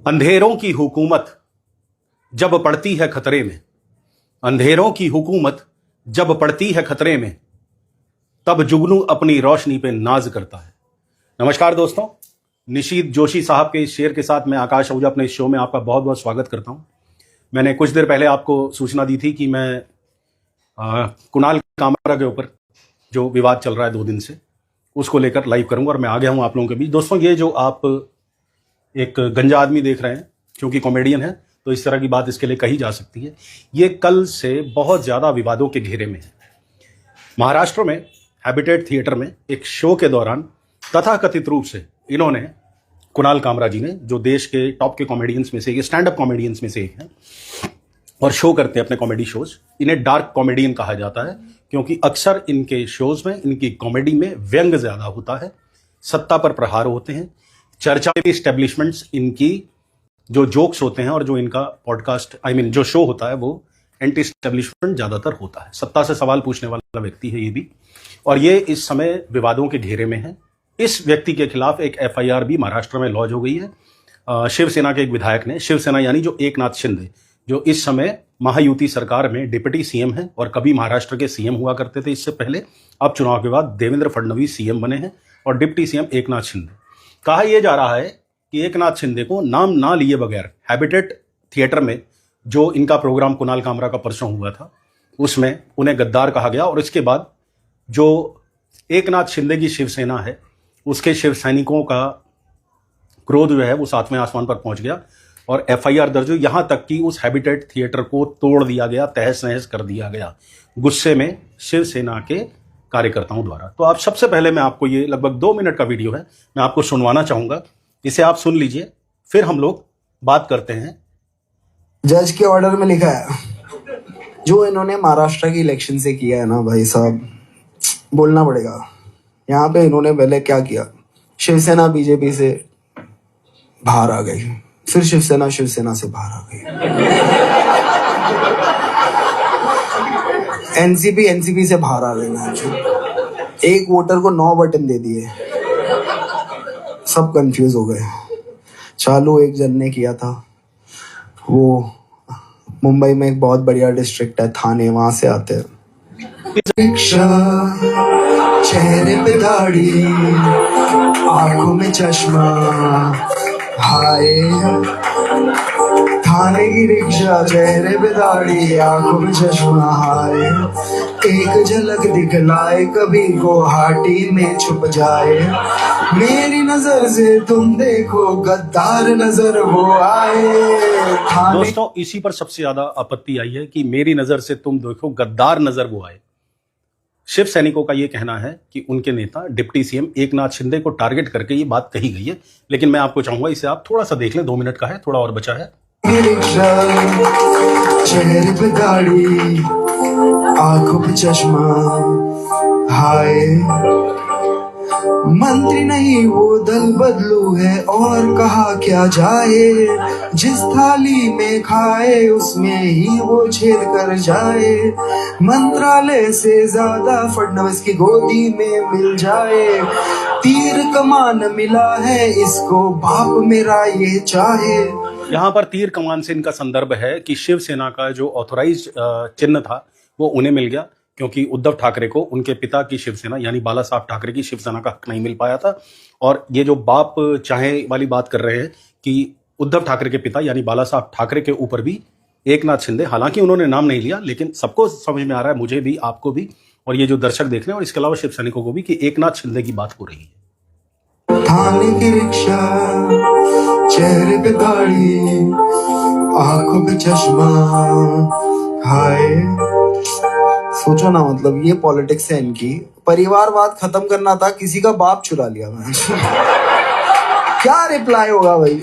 अंधेरों की हुकूमत जब पड़ती है खतरे में, अंधेरों की हुकूमत जब पड़ती है खतरे में, तब जुगनू अपनी रोशनी पे नाज करता है। नमस्कार दोस्तों, निशीत जोशी साहब के इस शेर के साथ मैं आकाश आहूजा अपने इस शो में आपका बहुत बहुत स्वागत करता हूं। मैंने कुछ देर पहले आपको सूचना दी थी कि मैं कुणाल कामरा के ऊपर जो विवाद चल रहा है 2 दिन से, उसको लेकर लाइव करूंगा और मैं आ गया हूं आप लोगों के बीच। दोस्तों, ये जो आप एक गंजा आदमी देख रहे हैं, क्योंकि कॉमेडियन है तो इस तरह की बात इसके लिए कही जा सकती है, ये कल से बहुत ज़्यादा विवादों के घेरे में है। महाराष्ट्र में हैबिटेट थिएटर में एक शो के दौरान तथाकथित रूप से इन्होंने, कुणाल कामरा जी ने, जो देश के टॉप के कॉमेडियंस में से एक, स्टैंड अप कॉमेडियंस में से एक हैं और शो करते हैं अपने कॉमेडी शोज, इन्हें डार्क कॉमेडियन कहा जाता है क्योंकि अक्सर इनके शोज में, इनकी कॉमेडी में व्यंग ज़्यादा होता है, सत्ता पर प्रहार होते हैं, चर्चा के इस्टेब्लिशमेंट्स इनकी जो जोक्स होते हैं और जो इनका पॉडकास्ट जो शो होता है वो एंटी इस्टेब्लिशमेंट ज़्यादातर होता है। सत्ता से सवाल पूछने वाला व्यक्ति है ये भी, और ये इस समय विवादों के घेरे में है। इस व्यक्ति के खिलाफ एक FIR भी महाराष्ट्र में लॉन्च हो गई है। शिवसेना के एक विधायक ने, शिवसेना यानी जो एकनाथ शिंदे, जो इस समय महायुति सरकार में डिप्टी CM है और कभी महाराष्ट्र के CM हुआ करते थे इससे पहले, अब चुनाव के बाद देवेंद्र फडणवीस CM बने हैं और डिप्टी CM एकनाथ शिंदे। कहा यह जा रहा है कि एकनाथ शिंदे को नाम ना लिए बगैर हैबिटेट थिएटर में जो इनका प्रोग्राम कुणाल कामरा का परसों हुआ था उसमें उन्हें गद्दार कहा गया, और इसके बाद जो एकनाथ शिंदे की शिवसेना है उसके शिव सैनिकों का क्रोध जो है वो 7वें आसमान पर पहुंच गया और FIR दर्ज हुई। यहां तक कि उस हैबिटेट थिएटर को तोड़ दिया गया, तहस नहस कर दिया गया गुस्से में शिवसेना के कार्यकर्ताओं द्वारा। तो आप सबसे पहले मैं आपको, ये लगभग 2 मिनट का वीडियो है, मैं आपको सुनवाना चाहूंगा, इसे आप सुन लीजिए, फिर हम लोग बात करते हैं। जज के ऑर्डर में लिखा है, जो इन्होंने महाराष्ट्र की इलेक्शन से किया है ना भाई साहब, बोलना पड़ेगा। यहाँ पे इन्होंने पहले क्या किया, शिवसेना बीजेपी से बाहर आ गई, फिर शिवसेना से बाहर आ गई, एनसीपी से बाहर आ गई, एक वोटर को 9 बटन दे दिए, सब कंफ्यूज हो गए। चालू एक जन ने किया था, वो मुंबई में एक बहुत बढ़िया डिस्ट्रिक्ट है थाने, वहां से आते हैं। रिक्शा, चेहरे पे दाढ़ी, आंखों में चश्मा, हाय थाने की रिक्शा, चेहरे पे दाढ़ी, आंखों में चश्मा, हाय एक झलक दिखलाए कभी गुवाहाटी में छुप जाए, मेरी नजर से तुम देखो गद्दार नजर वो आए। दोस्तों, इसी पर सबसे ज्यादा आपत्ति आई है कि मेरी नजर से तुम देखो गद्दार नजर वो आए। शिव सैनिकों का यह कहना है कि उनके नेता डिप्टी CM एकनाथ शिंदे को टारगेट करके ये बात कही गई है, लेकिन मैं आपको चाहूंगा इसे आप थोड़ा सा देख लें, 2 मिनट का है, थोड़ा और बचा है। चेहरे पे दाढ़ी, आंखों पे चश्मा, हाय मंत्री नहीं वो दल बदलू है, और कहा क्या जाए, जिस थाली में खाए उसमें ही वो छेद कर जाए, मंत्रालय से ज्यादा फडणवीस की गोदी में मिल जाए, तीर कमान मिला है इसको बाप मेरा ये चाहे। यहाँ पर तीर कमान से इनका संदर्भ है कि शिवसेना का जो ऑथोराइज चिन्ह था वो उन्हें मिल गया, क्योंकि उद्धव ठाकरे को उनके पिता की शिवसेना यानी बाला साहब ठाकरे की शिवसेना का हक नहीं मिल पाया था। और ये जो बाप चाहे वाली बात कर रहे हैं कि उद्धव ठाकरे के पिता यानी बाला साहब ठाकरे के ऊपर भी एकनाथ शिंदे, हालांकि उन्होंने नाम नहीं लिया, लेकिन सबको समझ में आ रहा है, मुझे भी, आपको भी, और ये जो दर्शक देख रहे हैं, और इसके अलावा शिव सैनिकों को भी, कि एकनाथ शिंदे की बात हो रही है। थाने की रिक्शा, चेहरे पे दाढ़ी, आंखों पे चश्मा, हाय सोचो ना, मतलब ये पॉलिटिक्स है इनकी। परिवारवाद खत्म करना था, किसी का बाप चुरा लिया मैं क्या रिप्लाई होगा भाई?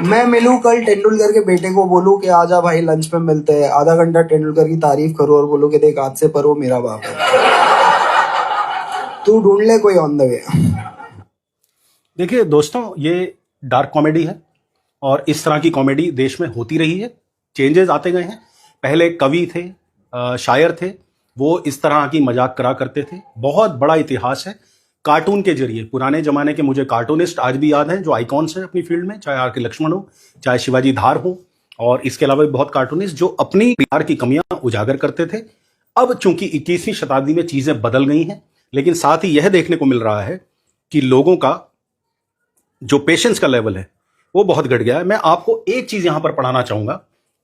मैं मिलूं कल तेंदुलकर के बेटे को, बोलूं कि आजा भाई लंच पे मिलते हैं, आधा घंटा तेंदुलकर की तारीफ करो और बोलो कि देख आज से पर वो मेरा बाप है, तू ढूंढ ले कोई ऑन द वे। देखिए दोस्तों, ये डार्क कॉमेडी है और इस तरह की कॉमेडी देश में होती रही है, चेंजेस आते गए हैं। पहले कवि थे, शायर थे, वो इस तरह की मजाक करा करते थे। बहुत बड़ा इतिहास है कार्टून के जरिए, पुराने जमाने के मुझे कार्टूनिस्ट आज भी याद हैं जो आइकॉन्स हैं अपनी फील्ड में, चाहे आर के लक्ष्मण हो, चाहे शिवाजी धार हो, और इसके अलावा भी बहुत कार्टूनिस्ट जो अपनी बिहार की कमियां उजागर करते थे। अब चूंकि 21वीं शताब्दी में चीजें बदल गई हैं, लेकिन साथ ही यह देखने को मिल रहा है कि लोगों का जो पेशेंस का लेवल है वो बहुत घट गया है। मैं आपको एक चीज यहां पर पढ़ाना चाहूंगा,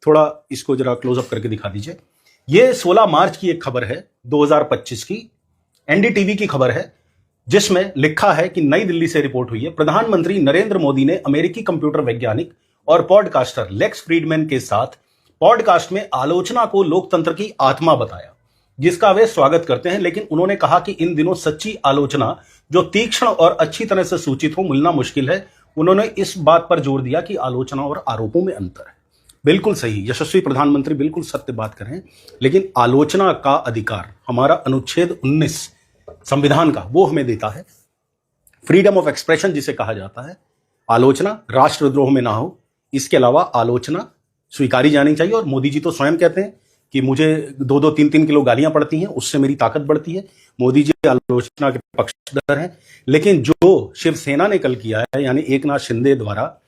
थोड़ा इसको जरा क्लोजअप करके दिखा दीजिए। ये 16 मार्च की एक खबर है 2025 की, एनडीटीवी की खबर है, जिसमें लिखा है कि नई दिल्ली से रिपोर्ट हुई है, प्रधानमंत्री नरेंद्र मोदी ने अमेरिकी कंप्यूटर वैज्ञानिक और पॉडकास्टर लेक्स फ्रीडमैन के साथ पॉडकास्ट में आलोचना को लोकतंत्र की आत्मा बताया, जिसका वे स्वागत करते हैं। लेकिन उन्होंने कहा कि इन दिनों सच्ची आलोचना जो तीक्ष्ण और अच्छी तरह से सूचित हो मिलना मुश्किल है। उन्होंने इस बात पर जोर दिया कि आलोचना और आरोपों में अंतर है। बिल्कुल सही, यशस्वी प्रधानमंत्री बिल्कुल सत्य बात कर रहे हैं, लेकिन आलोचना का अधिकार हमारा अनुच्छेद 19 संविधान का वो हमें देता है। फ्रीडम ऑफ एक्सप्रेशन जिसे कहा जाता है, आलोचना राष्ट्रद्रोह में ना हो, इसके अलावा आलोचना स्वीकारी जानी चाहिए। और मोदी जी तो स्वयं कहते हैं कि मुझे 2-2, 3-3 किलो गालियां पड़ती हैं, उससे मेरी ताकत बढ़ती है। मोदी जी आलोचना के पक्षधर हैं। लेकिन जो शिवसेना ने कल किया है, यानी एकनाथ शिंदे द्वारा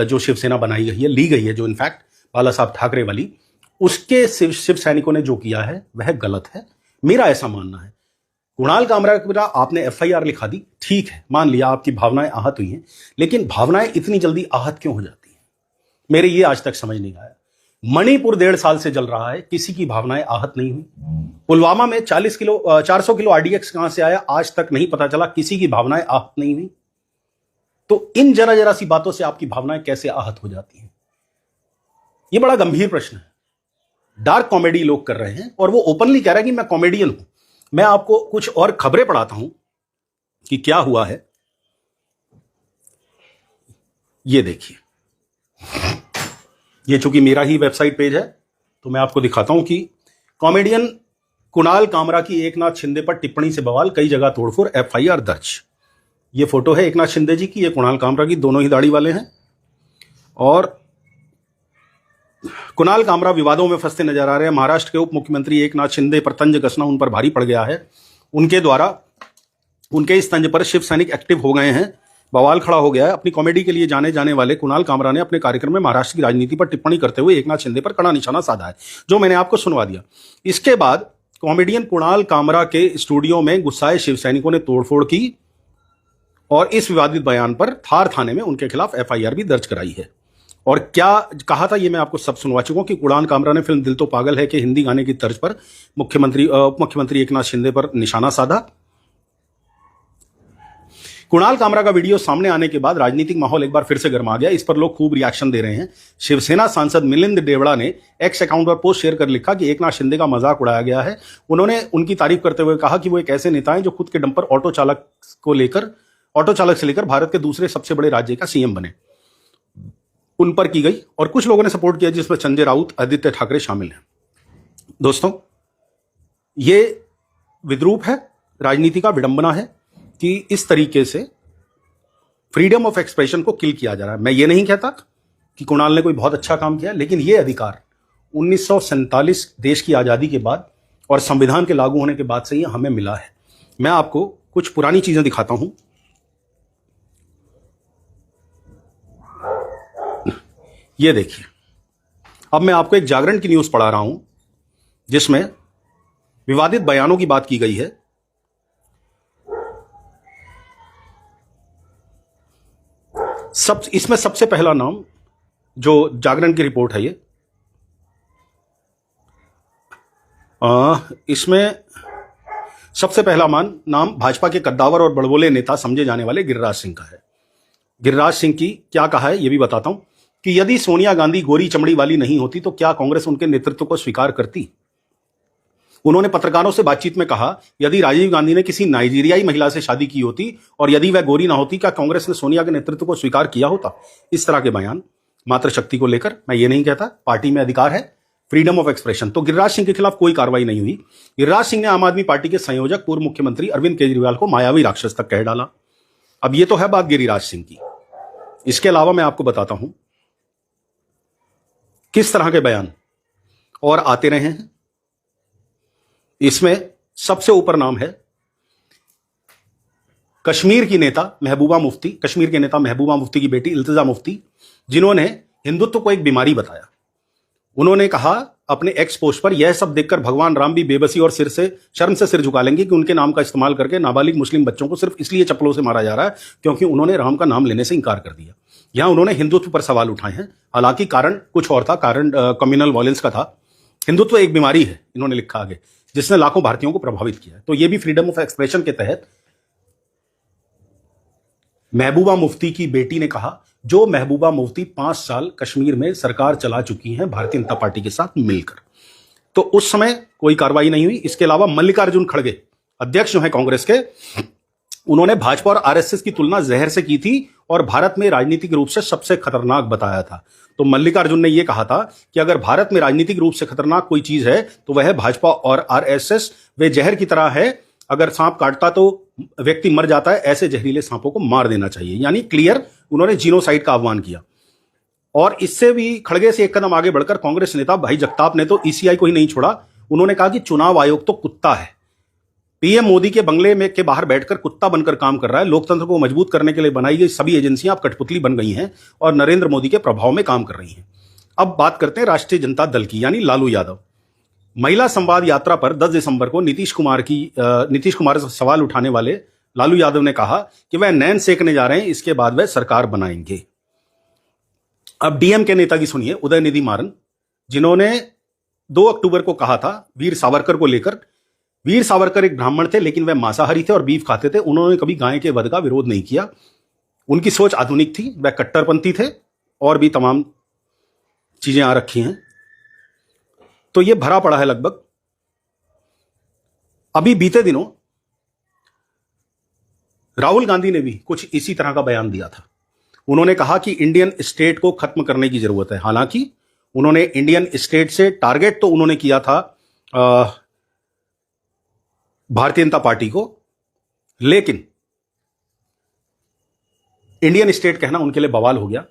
जो शिवसेना बनाई गई है, ली गई है, जो इनफैक्ट बाला साहब ठाकरे वाली, उसके शिव सैनिकों ने जो किया है वह गलत है, मेरा ऐसा मानना है। कुणाल कामरा का आपने एफआईआर लिखा दी, ठीक है, मान लिया आपकी भावनाएं आहत हुई हैं, लेकिन भावनाएं इतनी जल्दी आहत क्यों हो जाती हैं, मेरे ये आज तक समझ नहीं आया। मणिपुर 1.5 साल से चल रहा है, किसी की भावनाएं आहत नहीं हुई। पुलवामा में 400 किलो आरडीएक्स कहां से आया, आज तक नहीं पता चला, किसी की भावनाएं आहत नहीं हुई। तो इन जरा जरा सी बातों से आपकी भावनाएं कैसे आहत हो जाती हैं, ये बड़ा गंभीर प्रश्न है। डार्क कॉमेडी लोग कर रहे हैं और वो ओपनली कह रहा है कि मैं कॉमेडियन हूं। मैं आपको कुछ और खबरें पढ़ाता हूं कि क्या हुआ है। ये देखिए, ये चूंकि मेरा ही वेबसाइट पेज है तो मैं आपको दिखाता हूं कि कॉमेडियन कुणाल कामरा की एकनाथ शिंदे पर टिप्पणी से बवाल, कई जगह तोड़फोड़, एफआईआर दर्ज। ये फोटो है एकनाथ शिंदे जी की, ये कुणाल कामरा की, दोनों ही दाढ़ी वाले हैं। और कुणाल कामरा विवादों में फंसते नजर आ रहे हैं। महाराष्ट्र के उप मुख्यमंत्री एकनाथ शिंदे पर तंज कसना उन पर भारी पड़ गया है। उनके द्वारा उनके इस तंज पर शिव सैनिक एक्टिव हो गए हैं, बवाल खड़ा हो गया है। अपनी कॉमेडी के लिए जाने जाने वाले कुणाल कामरा ने अपने कार्यक्रम में महाराष्ट्र की राजनीति पर टिप्पणी करते हुए एकनाथ शिंदे पर कड़ा निशाना साधा है, जो मैंने आपको सुनवा दिया। इसके बाद कॉमेडियन कुणाल कामरा के स्टूडियो में गुस्साए शिव सैनिकों ने तोड़फोड़ की और इस विवादित बयान पर थार थाने में उनके खिलाफ एफआईआर भी दर्ज कराई है। और क्या कहा था ये मैं आपको सब सुनवा चुका हूं कि कुणाल कामरा ने फिल्म दिल तो पागल है कि हिंदी गाने की तर्ज पर मुख्यमंत्री एकनाथ शिंदे पर निशाना साधा। कुणाल कामरा का वीडियो सामने आने के बाद राजनीतिक माहौल एक बार फिर से गर्मा गया। इस पर लोग खूब रिएक्शन दे रहे हैं। शिवसेना सांसद मिलिंद देवड़ा ने एक्स अकाउंट पर पोस्ट शेयर कर लिखा कि एकनाथ शिंदे का मजाक उड़ाया गया है। उन्होंने उनकी तारीफ करते हुए कहा कि वो एक ऐसे नेता हैं जो खुद के दम पर ऑटो चालक से लेकर भारत के दूसरे सबसे बड़े राज्य का सीएम बने। उन पर की गई और कुछ लोगों ने सपोर्ट किया, जिसमें संजय राउत, आदित्य ठाकरे शामिल हैं। दोस्तों, ये विद्रूप है, राजनीति का विडंबना है कि इस तरीके से फ्रीडम ऑफ एक्सप्रेशन को किल किया जा रहा है। मैं ये नहीं कहता कि कुणाल ने कोई बहुत अच्छा काम किया, लेकिन ये अधिकार 1947 देश की आजादी के बाद और संविधान के लागू होने के बाद से ही हमें मिला है। मैं आपको कुछ पुरानी चीजें दिखाता हूं। ये देखिए, अब मैं आपको एक जागरण की न्यूज पढ़ा रहा हूं जिसमें विवादित बयानों की बात की गई है। इसमें सबसे पहला नाम, जो जागरण की रिपोर्ट है, इसमें सबसे पहला नाम भाजपा के कद्दावर और बड़बोले नेता समझे जाने वाले गिरिराज सिंह का है। गिरिराज सिंह की क्या कहा है ये भी बताता हूं कि यदि सोनिया गांधी गोरी चमड़ी वाली नहीं होती तो क्या कांग्रेस उनके नेतृत्व को स्वीकार करती। उन्होंने पत्रकारों से बातचीत में कहा, यदि राजीव गांधी ने किसी नाइजीरियाई महिला से शादी की होती और यदि वह गोरी ना होती, क्या कांग्रेस ने सोनिया के नेतृत्व को स्वीकार किया होता। इस तरह के बयान मातृशक्ति को लेकर। मैं ये नहीं कहता, पार्टी में अधिकार है, फ्रीडम ऑफ एक्सप्रेशन। तो गिरिराज सिंह के खिलाफ कोई कार्रवाई नहीं हुई। गिरिराज सिंह ने आम आदमी पार्टी के संयोजक पूर्व मुख्यमंत्री अरविंद केजरीवाल को मायावी राक्षस तक कह डाला। अब ये तो है बात गिरिराज सिंह की। इसके अलावा मैं आपको बताता हूं किस तरह के बयान और आते रहे हैं। इसमें सबसे ऊपर नाम है कश्मीर के नेता महबूबा मुफ्ती की बेटी इल्तिजा मुफ्ती, जिन्होंने हिंदुत्व को एक बीमारी बताया। उन्होंने कहा अपने एक्स पोस्ट पर, यह सब देखकर भगवान राम भी बेबसी और शर्म से सिर झुका लेंगे कि उनके नाम का इस्तेमाल करके नाबालिग मुस्लिम बच्चों को सिर्फ इसलिए चप्पलों से मारा जा रहा है क्योंकि उन्होंने राम का नाम लेने से इंकार कर दिया। यहां उन्होंने हिंदुत्व पर सवाल उठाए हैं, हालांकि कारण कुछ और था, कारण कम्युनल वायलेंस का था। हिंदुत्व एक बीमारी है, इन्होंने लिखा आगे, जिसने लाखों भारतीयों को प्रभावित किया है। तो यह भी फ्रीडम ऑफ एक्सप्रेशन के तहत महबूबा मुफ्ती की बेटी ने कहा, जो महबूबा मुफ्ती 5 साल कश्मीर में सरकार चला चुकी हैं भारतीय जनता पार्टी के साथ मिलकर। तो उस समय कोई कार्रवाई नहीं हुई। इसके अलावा मल्लिकार्जुन खड़गे, अध्यक्ष जो है कांग्रेस के, उन्होंने भाजपा और आरएसएस की तुलना जहर से की थी और भारत में राजनीतिक रूप से सबसे खतरनाक बताया था। तो मल्लिकार्जुन ने यह कहा था कि अगर भारत में राजनीतिक रूप से खतरनाक कोई चीज है तो वह है भाजपा और आरएसएस। वे जहर की तरह है, अगर सांप काटता तो व्यक्ति मर जाता है, ऐसे जहरीले सांपों को मार देना चाहिए। यानी क्लियर उन्होंने जीनोसाइड का आह्वान किया। और इससे भी खड़गे से एक कदम आगे बढ़कर कांग्रेस नेता भाई जगताप ने तो ईसीआई को ही नहीं छोड़ा। उन्होंने कहा कि चुनाव आयोग तो कुत्ता है, पीएम मोदी के बंगले में के बाहर बैठकर कुत्ता बनकर काम कर रहा है। लोकतंत्र को मजबूत करने के लिए बनाई गई सभी एजेंसियां अब कठपुतली बन गई हैं और नरेंद्र मोदी के प्रभाव में काम कर रही हैं। अब बात करते हैं राष्ट्रीय जनता दल की, यानी लालू यादव। महिला संवाद यात्रा पर 10 दिसंबर को नीतीश कुमार से सवाल उठाने वाले लालू यादव ने कहा कि वह नैन सेकने जा रहे हैं, इसके बाद वह सरकार बनाएंगे। अब डीएम के नेता की सुनिए, उदयनिधि मारन, जिन्होंने 2 अक्टूबर को कहा था वीर सावरकर को लेकर। वीर सावरकर एक ब्राह्मण थे लेकिन वह मांसाहारी थे और बीफ खाते थे। उन्होंने कभी गाय के वध का विरोध नहीं किया। उनकी सोच आधुनिक थी, वह कट्टरपंथी थे और भी तमाम चीजें आ रखी हैं। तो यह भरा पड़ा है लगभग। अभी बीते दिनों राहुल गांधी ने भी कुछ इसी तरह का बयान दिया था। उन्होंने कहा कि इंडियन स्टेट को खत्म करने की जरूरत है। हालांकि उन्होंने इंडियन स्टेट से टारगेट तो उन्होंने किया था भारतीय जनता पार्टी को, लेकिन इंडियन स्टेट कहना उनके लिए बवाल हो गया।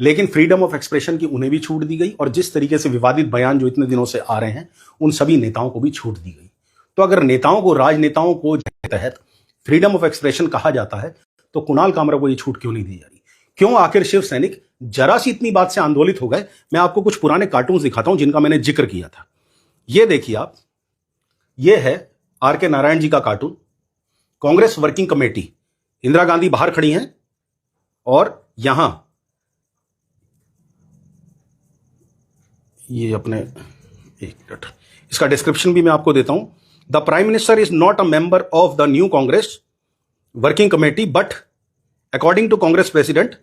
लेकिन फ्रीडम ऑफ एक्सप्रेशन की उन्हें भी छूट दी गई और जिस तरीके से विवादित बयान जो इतने दिनों से आ रहे हैं उन सभी नेताओं को भी छूट दी गई। तो अगर नेताओं को, राजनेताओं को तहत फ्रीडम ऑफ एक्सप्रेशन कहा जाता है तो कुणाल कामरा को यह छूट क्यों नहीं दी जा रही? क्यों आखिर शिव सैनिक जरा सी इतनी बात से आंदोलित हो गए? मैं आपको कुछ पुराने कार्टून्स दिखाता हूं जिनका मैंने जिक्र किया था। यह देखिए आप, यह है आर.के. नारायण जी का cartoon. Congress working committee, Indira Gandhi बाहर खड़ी हैं और यहां ये अपने, एक मिनट, इसका डिस्क्रिप्शन भी मैं आपको देता हूं। The prime minister is not a member of the new Congress working committee but according to Congress president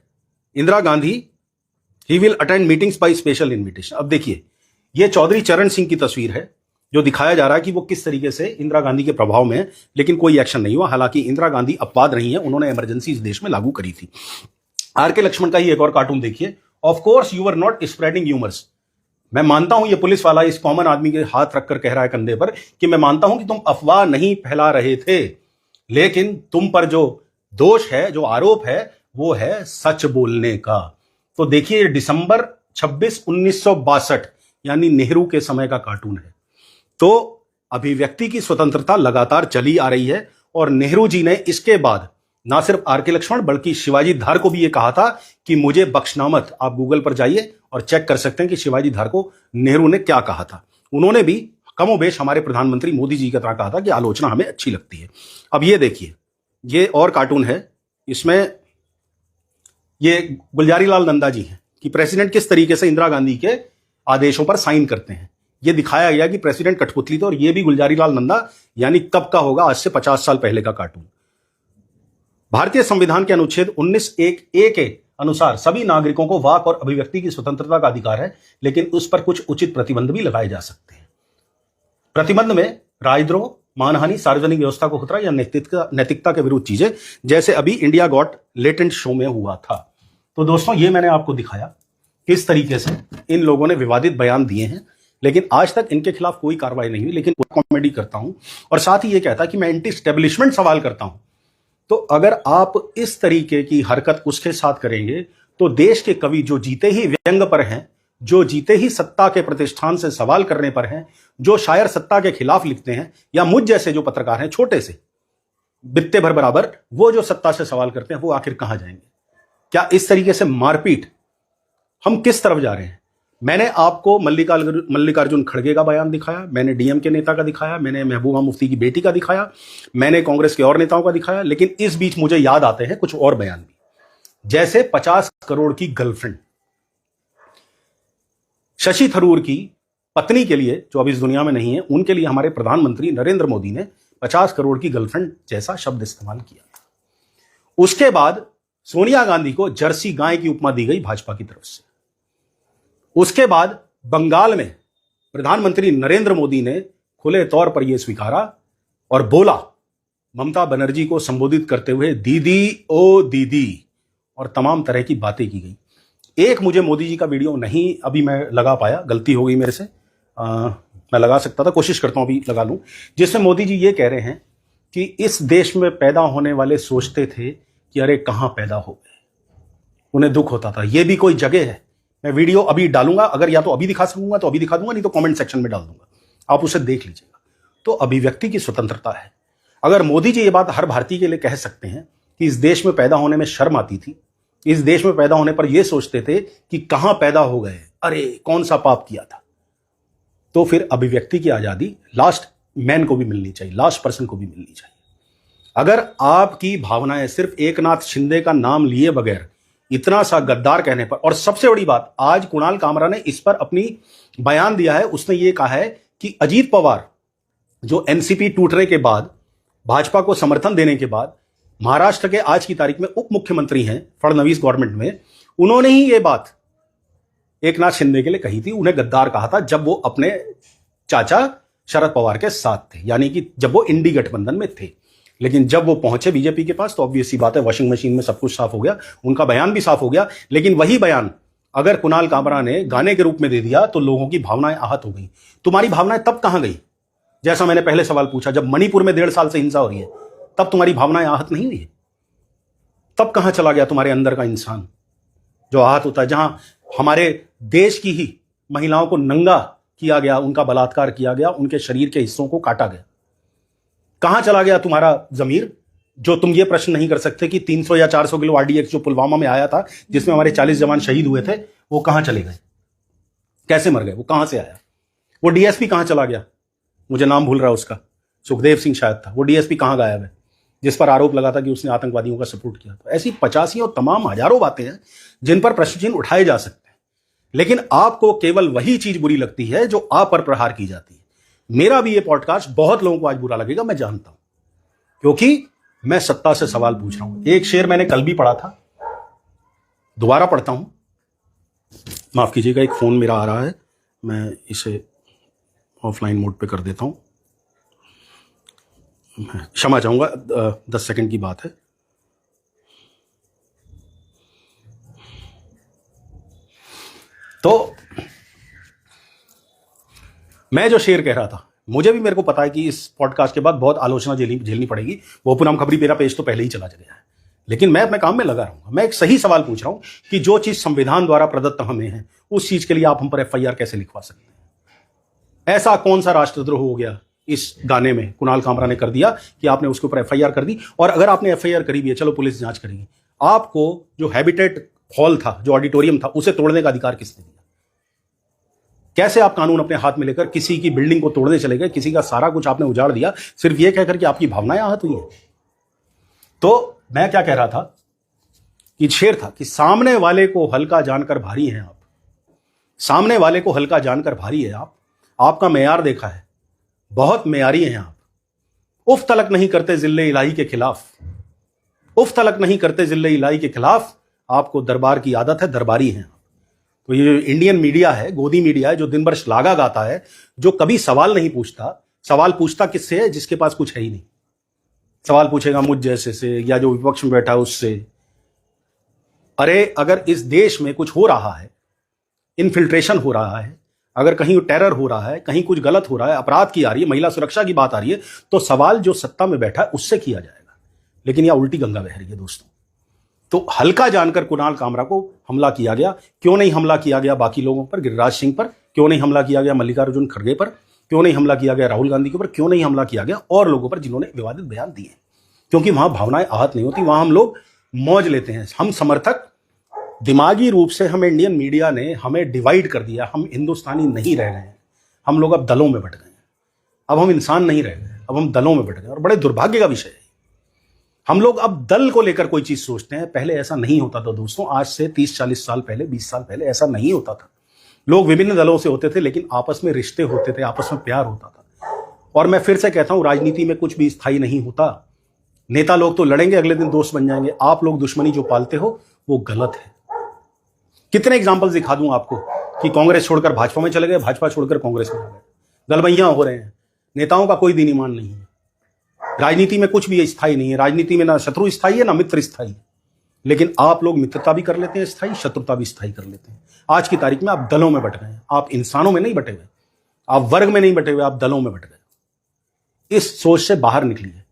Indira Gandhi he will attend meetings by special invitation. अब देखिए, यह चौधरी चरण सिंह की तस्वीर है जो दिखाया जा रहा है कि वो किस तरीके से इंदिरा गांधी के प्रभाव में है, लेकिन कोई एक्शन नहीं हुआ। हालांकि इंदिरा गांधी अपवाद रही है, उन्होंने इमरजेंसी इस देश में लागू करी थी। आर.के. लक्ष्मण का ही एक और कार्टून देखिए। Of course you are not spreading rumours. मैं मानता हूं, ये पुलिस वाला इस कॉमन आदमी के हाथ रखकर कह रहा है कंधे पर कि मैं मानता हूं कि तुम अफवाह नहीं फैला रहे थे, लेकिन तुम पर जो दोष है, जो आरोप है, वो है सच बोलने का। तो देखिए, दिसंबर 26, 1962 यानी नेहरू के समय का कार्टून है। तो अभिव्यक्ति की स्वतंत्रता लगातार चली आ रही है और नेहरू जी ने इसके बाद ना सिर्फ आर.के. लक्ष्मण बल्कि शिवाजी धार को भी यह कहा था कि मुझे बख्शना मत। आप गूगल पर जाइए और चेक कर सकते हैं कि शिवाजी धार को नेहरू ने क्या कहा था। उन्होंने भी कमोबेश हमारे प्रधानमंत्री मोदी जी की तरह कहा था कि आलोचना हमें अच्छी लगती है। अब ये देखिए, ये और कार्टून है। इसमें ये गुलजारी लाल नंदा जी हैं कि प्रेसिडेंट किस तरीके से इंदिरा गांधी के आदेशों पर साइन करते हैं। ये दिखाया गया कि प्रेसिडेंट कठपुतली थे और ये भी गुलजारी लाल नंदा, यानी कब का होगा, आज से 50 साल पहले का कार्टून। भारतीय संविधान के अनुच्छेद 19(1)(a) के अनुसार सभी नागरिकों को वाक और अभिव्यक्ति की स्वतंत्रता का अधिकार है, लेकिन उस पर कुछ उचित प्रतिबंध भी लगाए जा सकते हैं। प्रतिबंध में राजद्रोह, मानहानि, सार्वजनिक व्यवस्था को खतरा या नैतिकता के विरुद्ध चीजें, जैसे अभी इंडिया गॉट लेटेंट शो में हुआ था। तो दोस्तों, ये मैंने आपको दिखाया किस तरीके से इन लोगों ने विवादित बयान दिए हैं, लेकिन आज तक इनके खिलाफ कोई कार्रवाई नहीं हुई। लेकिन कॉमेडी करता हूं और साथ ही ये कहता कि मैं एंटी स्टेब्लिशमेंट सवाल करता हूं। तो अगर आप इस तरीके की हरकत उसके साथ करेंगे तो देश के कवि जो जीते ही व्यंग पर हैं, जो जीते ही सत्ता के प्रतिष्ठान से सवाल करने पर हैं, जो शायर सत्ता के खिलाफ लिखते हैं, या मुझ जैसे जो पत्रकार हैं छोटे से, बित्ते भर बराबर वो जो सत्ता से सवाल करते हैं वो आखिर कहां जाएंगे? क्या इस तरीके से मारपीट, हम किस तरफ जा रहे हैं? मैंने आपको मल्लिकार्जुन खड़गे का बयान दिखाया, मैंने डीएमके नेता का दिखाया, मैंने महबूबा मुफ्ती की बेटी का दिखाया, मैंने कांग्रेस के और नेताओं का दिखाया, लेकिन इस बीच मुझे याद आते हैं कुछ और बयान भी, जैसे 50 करोड़ की गर्लफ्रेंड। शशि थरूर की पत्नी के लिए, जो अब इस दुनिया में नहीं है, उनके लिए हमारे प्रधानमंत्री नरेंद्र मोदी ने 50 करोड़ की गर्लफ्रेंड जैसा शब्द इस्तेमाल किया। उसके बाद सोनिया गांधी को जर्सी गाय की उपमा दी गई भाजपा की तरफ से। उसके बाद बंगाल में प्रधानमंत्री नरेंद्र मोदी ने खुले तौर पर यह स्वीकारा और बोला, ममता बनर्जी को संबोधित करते हुए, दीदी ओ दीदी, और तमाम तरह की बातें की गई। एक मुझे मोदी जी का वीडियो नहीं अभी मैं लगा पाया, गलती हो गई मेरे से, मैं लगा सकता था, कोशिश करता हूं अभी लगा लूं, जिसमें मोदी जी ये कह रहे हैं कि इस देश में पैदा होने वाले सोचते थे कि अरे कहां पैदा हो गए, उन्हें दुख होता था। यह भी कोई जगह है? मैं वीडियो अभी डालूंगा, अगर या तो अभी दिखा सकूंगा तो अभी दिखा दूंगा, नहीं तो कमेंट सेक्शन में डाल दूंगा, आप उसे देख लीजिएगा। तो अभिव्यक्ति की स्वतंत्रता है। अगर मोदी जी ये बात हर भारतीय के लिए कह सकते हैं कि इस देश में पैदा होने में शर्म आती थी, इस देश में पैदा होने पर यह सोचते थे कि कहां पैदा हो गए, अरे कौन सा पाप किया था, तो फिर अभिव्यक्ति की आजादी लास्ट मैन को भी मिलनी चाहिए, लास्ट पर्सन को भी मिलनी चाहिए। अगर आपकी भावनाएं सिर्फ एकनाथ शिंदे का नाम लिए बगैर इतना सा गद्दार कहने पर, और सबसे बड़ी बात, आज कुणाल कामरा ने इस पर अपनी बयान दिया है, उसने ये कहा है कि अजीत पवार जो एनसीपी टूटने के बाद, भाजपा को समर्थन देने के बाद महाराष्ट्र के आज की तारीख में उप मुख्यमंत्री हैं फडणवीस गवर्नमेंट में, उन्होंने ही ये बात एकनाथ शिंदे के लिए कही थी, उन्हें गद्दार कहा था जब वो अपने चाचा शरद पवार के साथ थे, यानी कि जब वो इंडी गठबंधन में थे। लेकिन जब वो पहुंचे बीजेपी के पास तो ऑब्वियस सी बात है, वॉशिंग मशीन में सब कुछ साफ हो गया, उनका बयान भी साफ हो गया। लेकिन वही बयान अगर कुणाल कामरा ने गाने के रूप में दे दिया तो लोगों की भावनाएं आहत हो गई। तुम्हारी भावनाएं तब कहां गई? जैसा मैंने पहले सवाल पूछा, जब मणिपुर में 1.5 साल से हिंसा हो रही है, तब तुम्हारी भावनाएं आहत नहीं हुई? तब कहां चला गया तुम्हारे अंदर का इंसान जो आहत होता है? जहां हमारे देश की ही महिलाओं को नंगा किया गया, उनका बलात्कार किया गया, उनके शरीर के हिस्सों को काटा गया, कहां चला गया तुम्हारा जमीर, जो तुम ये प्रश्न नहीं कर सकते कि 300 या 400 किलो आरडीएक्स जो पुलवामा में आया था, जिसमें हमारे 40 जवान शहीद हुए थे, वो कहां चले गए, कैसे मर गए, वो कहां से आया? वो डीएसपी कहां चला गया? मुझे नाम भूल रहा है उसका, सुखदेव सिंह शायद था, वो डीएसपी कहां गायब है, जिस पर आरोप लगा था कि उसने आतंकवादियों का सपोर्ट किया? तो ऐसी 85 और तमाम हजारों बातें हैं जिन पर प्रश्न चिन्ह उठाए जा सकते हैं, लेकिन आपको केवल वही चीज बुरी लगती है जो आप पर प्रहार की जाती है। मेरा भी ये पॉडकास्ट बहुत लोगों को आज बुरा लगेगा, मैं जानता हूं, क्योंकि मैं सत्ता से सवाल पूछ रहा हूं। एक शेर मैंने कल भी पढ़ा था, दोबारा पढ़ता हूं, माफ कीजिएगा, एक फोन मेरा आ रहा है, मैं इसे ऑफलाइन मोड पे कर देता हूं, क्षमा चाहूंगा, 10 सेकंड की बात है। तो मैं जो शेर कह रहा था, मुझे भी, मेरे को पता है कि इस पॉडकास्ट के बाद बहुत आलोचना झेलनी पड़ेगी, वो पुनम खबरी मेरा पेज तो पहले ही चला गया है, लेकिन मैं अपने काम में लगा रहूंगा। मैं एक सही सवाल पूछ रहा हूं कि जो चीज संविधान द्वारा प्रदत्त हमें है, उस चीज के लिए आप हम पर एफआईआर कैसे लिखवा सकते हैं? ऐसा कौन सा राष्ट्रद्रोह हो गया इस गाने में कुणाल कामरा ने कर दिया कि आपने उसके ऊपर एफआईआर कर दी? और अगर आपने एफआईआर करी भी है, चलो पुलिस जांच करेगी, आपको जो हैबिटेट हॉल था, जो ऑडिटोरियम था, उसे तोड़ने का अधिकार किसने दिया? कैसे आप कानून अपने हाथ में लेकर किसी की बिल्डिंग को तोड़ने चले गए, किसी का सारा कुछ आपने उजाड़ दिया, सिर्फ यह कहकर कि आपकी भावनाएं आहत हुई है? तो मैं क्या कह रहा था कि शेर था कि सामने वाले को हल्का जानकर भारी हैं आप, सामने वाले को हल्का जानकर भारी है आप, आपका मेयार देखा है, बहुत मेयारी हैं आप, उफ तलक नहीं करते जिल्ले इलाही के खिलाफ, उफ तलक नहीं करते जिल्ले इलाही के खिलाफ, आपको दरबार की आदत है, दरबारी हैं आप। तो ये जो इंडियन मीडिया है, गोदी मीडिया है, जो दिन भर श्लाघा गाता है, जो कभी सवाल नहीं पूछता, सवाल पूछता किससे है? जिसके पास कुछ है ही नहीं। सवाल पूछेगा मुझ जैसे से, या जो विपक्ष में बैठा है उससे। अरे अगर इस देश में कुछ हो रहा है, इन्फिल्ट्रेशन हो रहा है, अगर कहीं टेरर हो रहा है, कहीं कुछ गलत हो रहा है, अपराध की आ रही है, महिला सुरक्षा की बात आ रही है, तो सवाल जो सत्ता में बैठा है उससे किया जाएगा। लेकिन यह उल्टी गंगा बह रही है दोस्तों। तो हल्का जानकर कुणाल कामरा को हमला किया गया। क्यों नहीं हमला किया गया बाकी लोगों पर, गिरिराज सिंह पर? क्यों नहीं हमला किया गया मल्लिकार्जुन खड़गे पर? क्यों नहीं हमला किया गया राहुल गांधी के ऊपर? क्यों नहीं हमला किया गया और लोगों पर जिन्होंने विवादित बयान दिए? क्योंकि वहां भावनाएं आहत नहीं होती, वहां हम लोग मौज लेते हैं। हम समर्थक, दिमागी रूप से हमें इंडियन मीडिया ने हमें डिवाइड कर दिया। हम हिंदुस्तानी नहीं रह गए हैं, हम लोग अब दलों में बट गए हैं। अब हम इंसान नहीं रह गए, अब हम दलों में बट गए, और बड़े दुर्भाग्य का विषय है। हम लोग अब दल को लेकर कोई चीज सोचते हैं, पहले ऐसा नहीं होता था दोस्तों। आज से 30-40 साल पहले, 20 साल पहले ऐसा नहीं होता था। लोग विभिन्न दलों से होते थे, लेकिन आपस में रिश्ते होते थे, आपस में प्यार होता था। और मैं फिर से कहता हूं, राजनीति में कुछ भी स्थायी नहीं होता। नेता लोग तो लड़ेंगे, अगले दिन दोस्त बन जाएंगे। आप लोग दुश्मनी जो पालते हो वो गलत है। कितने एग्जाम्पल्स दिखा दूं आपको कि कांग्रेस छोड़कर भाजपा में चले गए, भाजपा छोड़कर कांग्रेस में आ गए। गलबैयां हो रहे हैं, नेताओं का कोई दीन ईमान नहीं है। राजनीति में कुछ भी स्थायी नहीं है। राजनीति में ना शत्रु स्थायी है ना मित्र स्थायी है। लेकिन आप लोग मित्रता भी कर लेते हैं स्थायी, शत्रुता भी स्थायी कर लेते हैं। आज की तारीख में आप दलों में बट गए हैं। आप इंसानों में नहीं बटे हुए, आप वर्ग में नहीं बटे हुए, आप दलों में बट गए। इस सोच से बाहर निकलिए,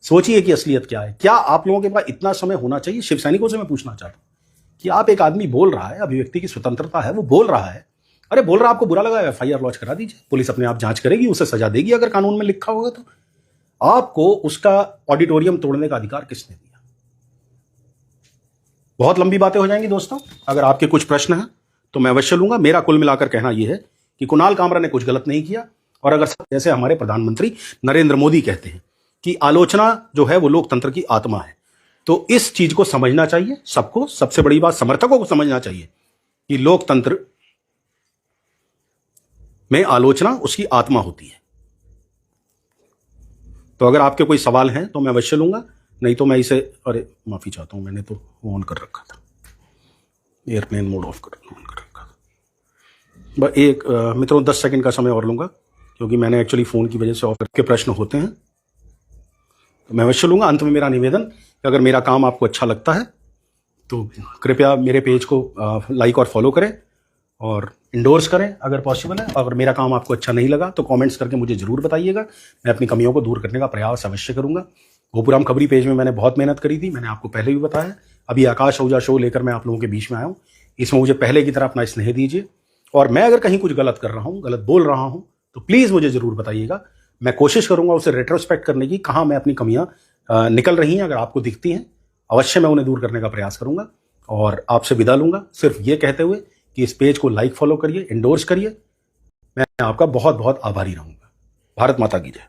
सोचिए कि असलियत क्या है। क्या आप लोगों के पास इतना समय होना चाहिए? शिव सैनिकों से मैं पूछना चाहता हूं कि आप, एक आदमी बोल रहा है, अभिव्यक्ति की स्वतंत्रता है, वो बोल रहा है, अरे बोल रहा, आपको बुरा लगा, एफआईआर लॉन्च करा दीजिए, पुलिस अपने आप जांच करेगी, उसे सजा देगी अगर कानून में लिखा होगा तो। आपको उसका ऑडिटोरियम तोड़ने का अधिकार किसने दिया? बहुत लंबी बातें हो जाएंगी दोस्तों। अगर आपके कुछ प्रश्न हैं तो मैं अवश्य लूंगा। मेरा कुल मिलाकर कहना यह है कि कुणाल कामरा ने कुछ गलत नहीं किया। और अगर जैसे हमारे प्रधानमंत्री नरेंद्र मोदी कहते हैं कि आलोचना जो है वो लोकतंत्र की आत्मा है, तो इस चीज को समझना चाहिए सबको। सबसे बड़ी बात समर्थकों को समझना चाहिए कि लोकतंत्र में आलोचना उसकी आत्मा होती है। तो अगर आपके कोई सवाल हैं तो मैं अवश्य लूंगा, नहीं तो मैं इसे, अरे माफी चाहता हूं, मैंने तो ऑन कर रखा था, एयरप्लेन मोड ऑन कर रखा था। बस एक मित्रों 10 सेकंड का समय और लूंगा, क्योंकि मैंने एक्चुअली फोन की वजह से ऑफ के प्रश्न होते हैं, तो मैं अवश्य लूंगा। अंत में मेरा निवेदन कि अगर मेरा काम आपको अच्छा लगता है तो कृपया मेरे पेज को लाइक और फॉलो करें और इंडोर्स करें अगर पॉसिबल है। अगर मेरा काम आपको अच्छा नहीं लगा तो कमेंट्स करके मुझे जरूर बताइएगा। मैं अपनी कमियों को दूर करने का प्रयास अवश्य करूंगा। गोपुराम खबरी पेज में मैंने बहुत मेहनत करी थी, मैंने आपको पहले भी बताया। अभी आकाश आहूजा शो लेकर मैं आप लोगों के बीच में आया हूं। इसमें मुझे पहले की तरह अपना स्नेह दीजिए, और मैं अगर कहीं कुछ गलत कर रहा हूं, गलत बोल रहा हूं, तो प्लीज मुझे जरूर बताइएगा। मैं कोशिश करूंगा उसे रेट्रोस्पेक्ट करने की, कहां मैं अपनी कमियां निकल रही हैं, अगर आपको दिखती हैं अवश्य मैं उन्हें दूर करने का प्रयास करूंगा। और आपसे विदा लूंगा सिर्फ ये कहते हुए कि इस पेज को लाइक फॉलो करिए, इंडोर्स करिए। मैं आपका बहुत बहुत आभारी रहूंगा। भारत माता की जय।